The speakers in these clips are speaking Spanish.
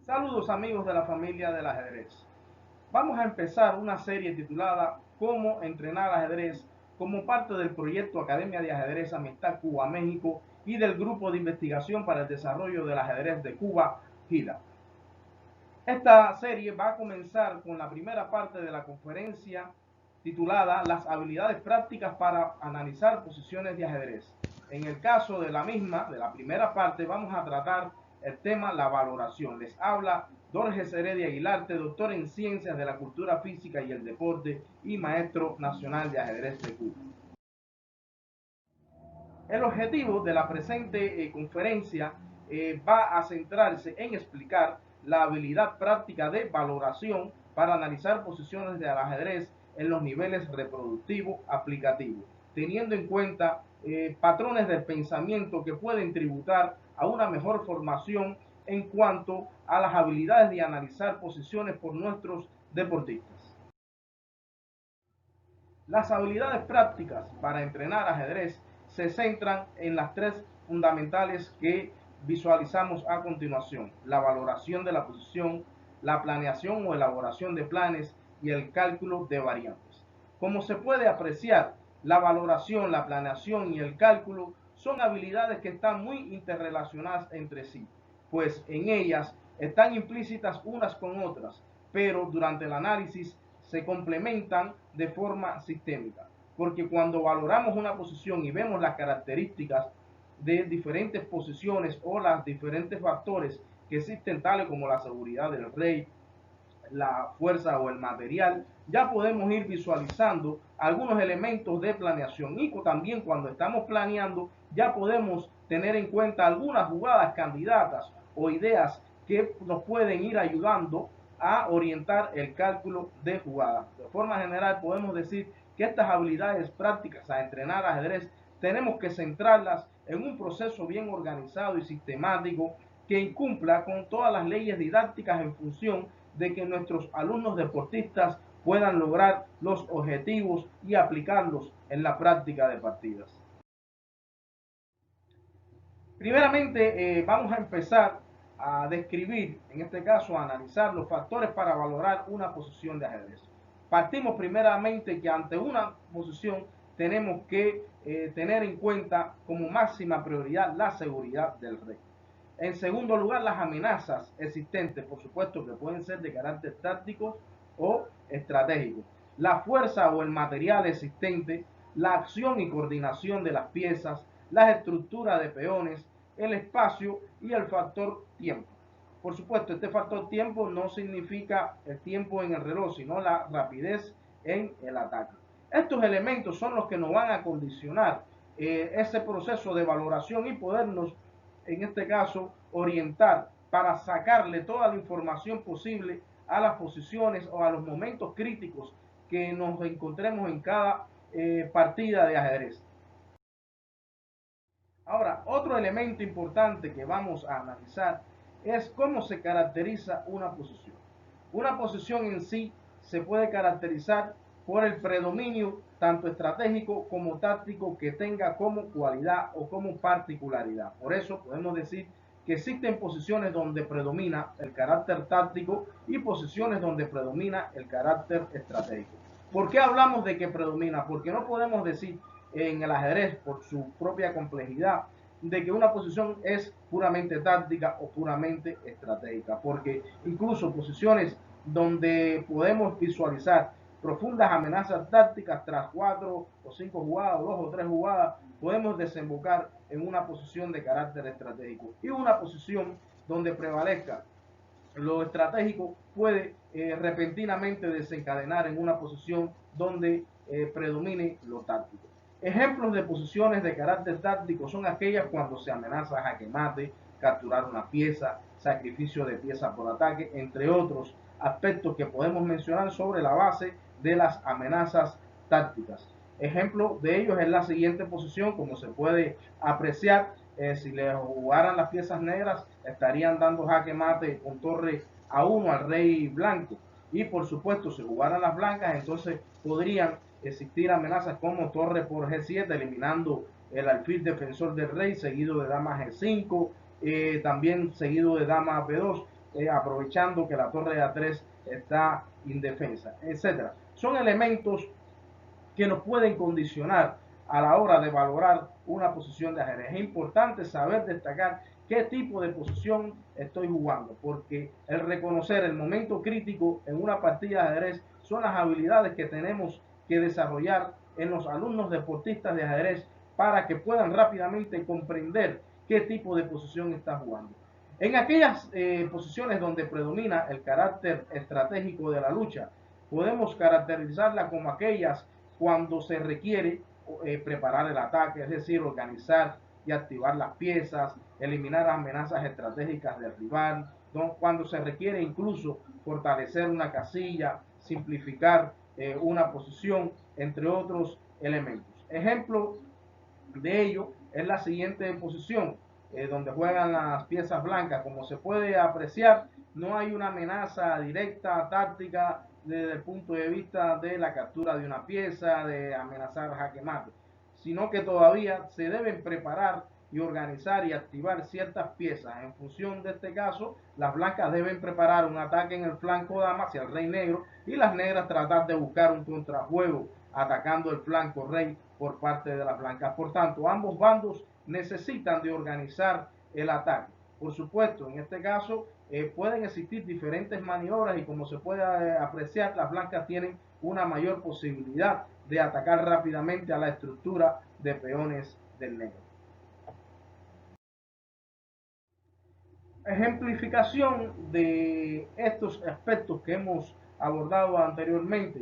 Saludos amigos de la familia del ajedrez. Vamos a empezar una serie titulada Cómo entrenar ajedrez como parte del proyecto Academia de Ajedrez Amistad Cuba-México y del Grupo de Investigación para el Desarrollo del Ajedrez de Cuba, GIDA. Esta serie va a comenzar con la primera parte de la conferencia titulada Las habilidades prácticas para analizar posiciones de ajedrez. En el caso de la misma, de la primera parte, vamos a tratar el tema la valoración. Les habla Dorges Heredia Aguilarte, doctor en Ciencias de la Cultura Física y el Deporte y maestro nacional de ajedrez de Cuba. El objetivo de la presente conferencia va a centrarse en explicar la habilidad práctica de valoración para analizar posiciones del ajedrez en los niveles reproductivo aplicativo, teniendo en cuenta patrones del pensamiento que pueden tributar a una mejor formación en cuanto a las habilidades de analizar posiciones por nuestros deportistas. Las habilidades prácticas para entrenar ajedrez se centran en las tres fundamentales que visualizamos a continuación: la valoración de la posición, la planeación o elaboración de planes y el cálculo de variantes. Como se puede apreciar, la valoración, la planeación y el cálculo son habilidades que están muy interrelacionadas entre sí, pues en ellas están implícitas unas con otras, pero durante el análisis se complementan de forma sistémica, porque cuando valoramos una posición y vemos las características de diferentes posiciones o los diferentes factores que existen, tales como la seguridad del rey, la fuerza o el material, ya podemos ir visualizando algunos elementos de planeación, y también cuando estamos planeando ya podemos tener en cuenta algunas jugadas candidatas o ideas que nos pueden ir ayudando a orientar el cálculo de jugadas. De forma general podemos decir que estas habilidades prácticas a entrenar ajedrez tenemos que centrarlas en un proceso bien organizado y sistemático que cumpla con todas las leyes didácticas en función de que nuestros alumnos deportistas puedan lograr los objetivos y aplicarlos en la práctica de partidas. Primeramente, vamos a empezar a describir, en este caso a analizar los factores para valorar una posición de ajedrez. Partimos primeramente que ante una posición tenemos que tener en cuenta como máxima prioridad la seguridad del rey. En segundo lugar, las amenazas existentes, por supuesto que pueden ser de carácter táctico o estratégico. La fuerza o el material existente, la acción y coordinación de las piezas, las estructuras de peones, el espacio y el factor tiempo. Por supuesto, este factor tiempo no significa el tiempo en el reloj, sino la rapidez en el ataque. Estos elementos son los que nos van a condicionar ese proceso de valoración y podernos, en este caso, orientar para sacarle toda la información posible a las posiciones o a los momentos críticos que nos encontremos en cada partida de ajedrez. Ahora, otro elemento importante que vamos a analizar es cómo se caracteriza una posición. Una posición en sí se puede caracterizar por el predominio tanto estratégico como táctico que tenga como cualidad o como particularidad. Por eso podemos decir que existen posiciones donde predomina el carácter táctico y posiciones donde predomina el carácter estratégico. ¿Por qué hablamos de que predomina? Porque no podemos decir en el ajedrez, por su propia complejidad, de que una posición es puramente táctica o puramente estratégica, porque incluso posiciones donde podemos visualizar profundas amenazas tácticas tras 4 o 5 jugadas, o 2 o 3 jugadas, podemos desembocar en una posición de carácter estratégico. Y una posición donde prevalezca lo estratégico puede repentinamente desencadenar en una posición donde predomine lo táctico. Ejemplos de posiciones de carácter táctico son aquellas cuando se amenaza jaque mate, capturar una pieza, sacrificio de pieza por ataque, entre otros aspectos que podemos mencionar sobre la base de las amenazas tácticas. Ejemplo de ellos es la siguiente posición, como se puede apreciar. Si le jugaran las piezas negras, estarían dando jaque mate con torre A1 al rey blanco. Y por supuesto, si jugaran las blancas, entonces podrían existir amenazas como torre por G7, eliminando el alfil defensor del rey, seguido de dama G5, también seguido de dama B2. aprovechando que la torre de A3 está indefensa, etcétera. Son elementos que nos pueden condicionar a la hora de valorar una posición de ajedrez. Es importante saber destacar qué tipo de posición estoy jugando, porque el reconocer el momento crítico en una partida de ajedrez son las habilidades que tenemos que desarrollar en los alumnos deportistas de ajedrez para que puedan rápidamente comprender qué tipo de posición está jugando. En aquellas posiciones donde predomina el carácter estratégico de la lucha, podemos caracterizarla como aquellas cuando se requiere preparar el ataque, es decir, organizar y activar las piezas, eliminar amenazas estratégicas del rival, ¿no? Cuando se requiere incluso fortalecer una casilla, simplificar una posición, entre otros elementos. Ejemplo de ello es la siguiente posición, donde juegan las piezas blancas. Como se puede apreciar, no hay una amenaza directa, táctica, desde el punto de vista de la captura de una pieza, de amenazar jaque mate, sino que todavía se deben preparar y organizar y activar ciertas piezas. En función de este caso, las blancas deben preparar un ataque en el flanco dama hacia el rey negro y las negras tratar de buscar un contrajuego atacando el flanco rey por parte de las blancas. Por tanto, ambos bandos necesitan de organizar el ataque. Por supuesto, en este caso pueden existir diferentes maniobras y como se puede apreciar, las blancas tienen una mayor posibilidad de atacar rápidamente a la estructura de peones del negro. Ejemplificación de estos aspectos que hemos abordado anteriormente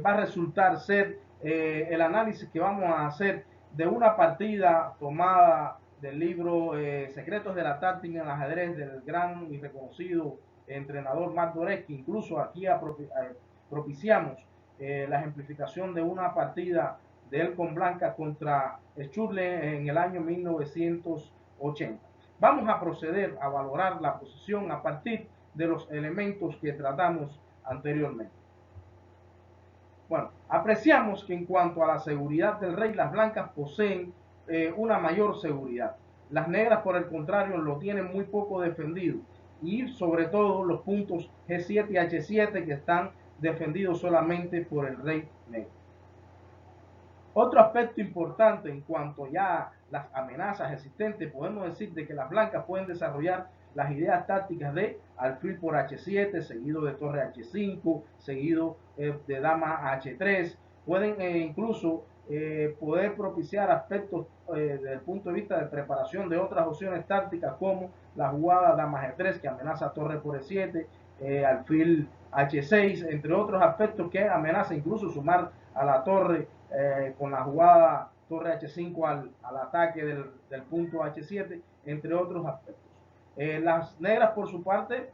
va a resultar ser el análisis que vamos a hacer de una partida tomada del libro Secretos de la Táctica en el Ajedrez del gran y reconocido entrenador Mark Dvoretzky. Incluso aquí propiciamos la ejemplificación de una partida de él con Blanca contra Schürrle en el año 1980. Vamos a proceder a valorar la posición a partir de los elementos que tratamos anteriormente. Bueno, apreciamos que en cuanto a la seguridad del rey, las blancas poseen una mayor seguridad. Las negras, por el contrario, lo tienen muy poco defendido. Y sobre todo los puntos G7 y H7 que están defendidos solamente por el rey negro. Otro aspecto importante en cuanto ya a las amenazas existentes, podemos decir de que las blancas pueden desarrollar las ideas tácticas de alfil por H7, seguido de torre H5, seguido de dama H3. Pueden incluso poder propiciar aspectos desde el punto de vista de preparación de otras opciones tácticas como la jugada dama G3 que amenaza torre por E7, alfil H6, entre otros aspectos que amenaza incluso sumar a la torre con la jugada torre H5 al ataque del punto H7, entre otros aspectos. Las negras, por su parte,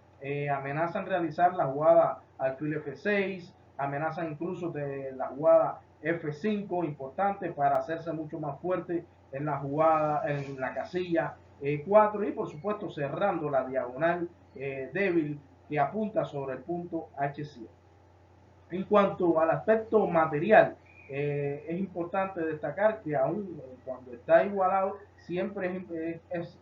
amenazan realizar la jugada alfil F6, amenazan incluso de la jugada F5, importante para hacerse mucho más fuerte en la jugada, en la casilla 4 y por supuesto cerrando la diagonal débil que apunta sobre el punto H7. En cuanto al aspecto material, es importante destacar que aún cuando está igualado, siempre es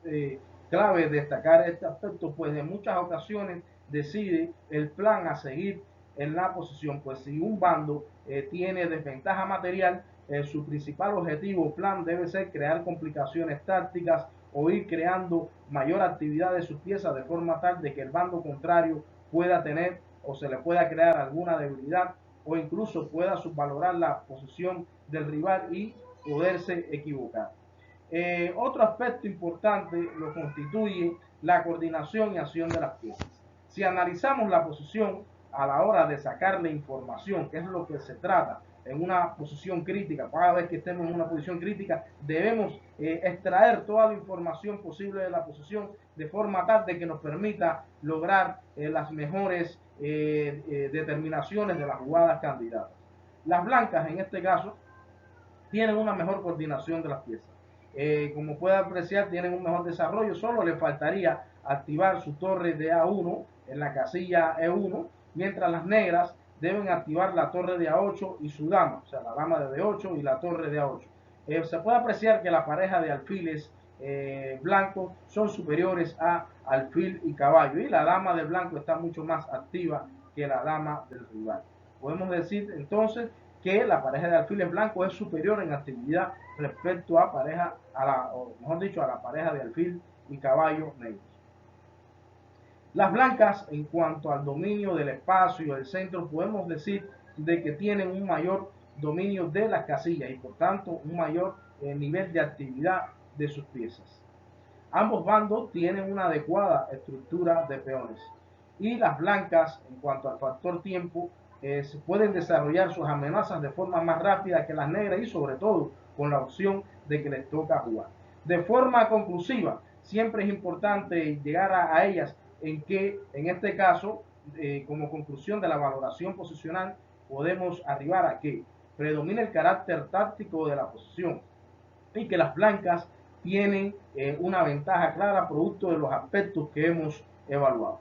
clave destacar este aspecto, pues en muchas ocasiones decide el plan a seguir en la posición, pues si un bando tiene desventaja material, su principal objetivo o plan debe ser crear complicaciones tácticas o ir creando mayor actividad de sus piezas de forma tal de que el bando contrario pueda tener o se le pueda crear alguna debilidad o incluso pueda subvalorar la posición del rival y poderse equivocar. Otro aspecto importante lo constituye la coordinación y acción de las piezas. Si analizamos la posición a la hora de sacarle información, que es lo que se trata en una posición crítica, cada vez que estemos en una posición crítica, debemos extraer toda la información posible de la posición de forma tal de que nos permita lograr las mejores determinaciones de las jugadas candidatas. Las blancas, en este caso, tienen una mejor coordinación de las piezas. Como puede apreciar, tienen un mejor desarrollo, solo le faltaría activar su torre de A1 en la casilla E1, mientras las negras deben activar la torre de A8 y su dama, o sea, la dama de D8 y la torre de A8. Se puede apreciar que la pareja de alfiles blanco son superiores a alfil y caballo, y la dama del blanco está mucho más activa que la dama del rival. Podemos decir entonces que la pareja de alfiles blanco es superior en actividad respecto a o mejor dicho, a la pareja de alfil y caballo negros. Las blancas, en cuanto al dominio del espacio y del centro, podemos decir de que tienen un mayor dominio de las casillas y por tanto un mayor nivel de actividad de sus piezas. Ambos bandos tienen una adecuada estructura de peones y las blancas, en cuanto al factor tiempo, se pueden desarrollar sus amenazas de forma más rápida que las negras y sobre todo con la opción de que les toca jugar. De forma conclusiva, siempre es importante llegar a ellas en que, en este caso, como conclusión de la valoración posicional, podemos arribar a que predomina el carácter táctico de la posición y que las blancas tienen una ventaja clara producto de los aspectos que hemos evaluado.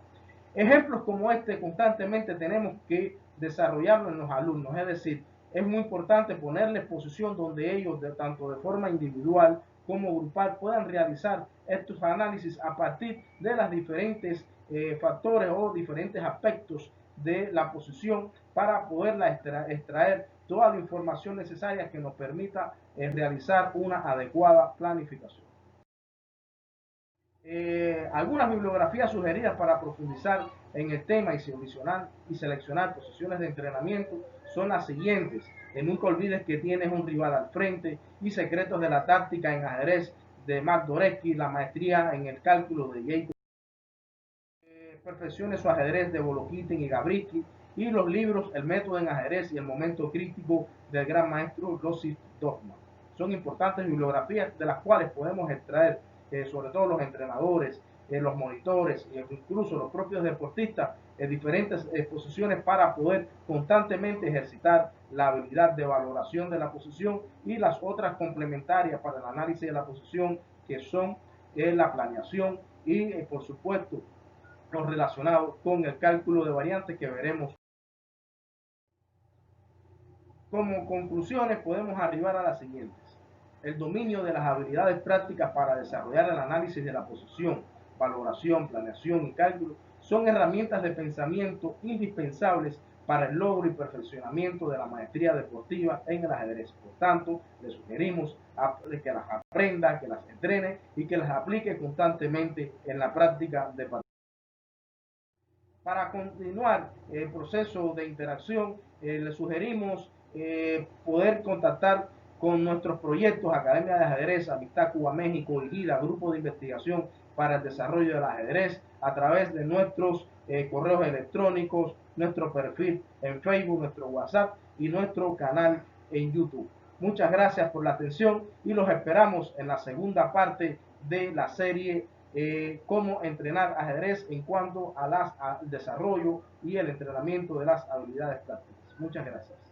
Ejemplos como este constantemente tenemos que desarrollarlo en los alumnos, es decir, es muy importante ponerles posición donde ellos, tanto de forma individual como grupal, puedan realizar estos análisis a partir de los diferentes factores o diferentes aspectos de la posición para poderla extraer toda la información necesaria que nos permita realizar una adecuada planificación. Algunas bibliografías sugeridas para profundizar en el tema y seleccionar posiciones de entrenamiento son las siguientes. Nunca olvides que tienes un rival al frente y Secretos de la táctica en ajedrez de Mark Dworecky, La maestría en el cálculo de Jacob, Perfeccione su ajedrez de Volokitin y Gabritsky, y los libros El método en ajedrez y El momento crítico del gran maestro Joseph Dogma. Son importantes bibliografías de las cuales podemos extraer, sobre todo los entrenadores, los monitores e incluso los propios deportistas, diferentes posiciones para poder constantemente ejercitar la habilidad de valoración de la posición y las otras complementarias para el análisis de la posición, que son la planeación y, por supuesto, lo relacionado con el cálculo de variantes que veremos. Como conclusiones podemos arribar a las siguientes. El dominio de las habilidades prácticas para desarrollar el análisis de la posición, valoración, planeación y cálculo son herramientas de pensamiento indispensables para el logro y perfeccionamiento de la maestría deportiva en el ajedrez. Por tanto, le sugerimos que las aprenda, que las entrene y que las aplique constantemente en la práctica de partida. Para continuar el proceso de interacción, le sugerimos poder contactar con nuestros proyectos Academia de Ajedrez, Amistad Cuba-México y GIDA, Grupo de Investigación para el Desarrollo del Ajedrez, a través de nuestros correos electrónicos, nuestro perfil en Facebook, nuestro WhatsApp y nuestro canal en YouTube. Muchas gracias por la atención y los esperamos en la segunda parte de la serie cómo entrenar ajedrez en cuanto al desarrollo y el entrenamiento de las habilidades prácticas. Muchas gracias.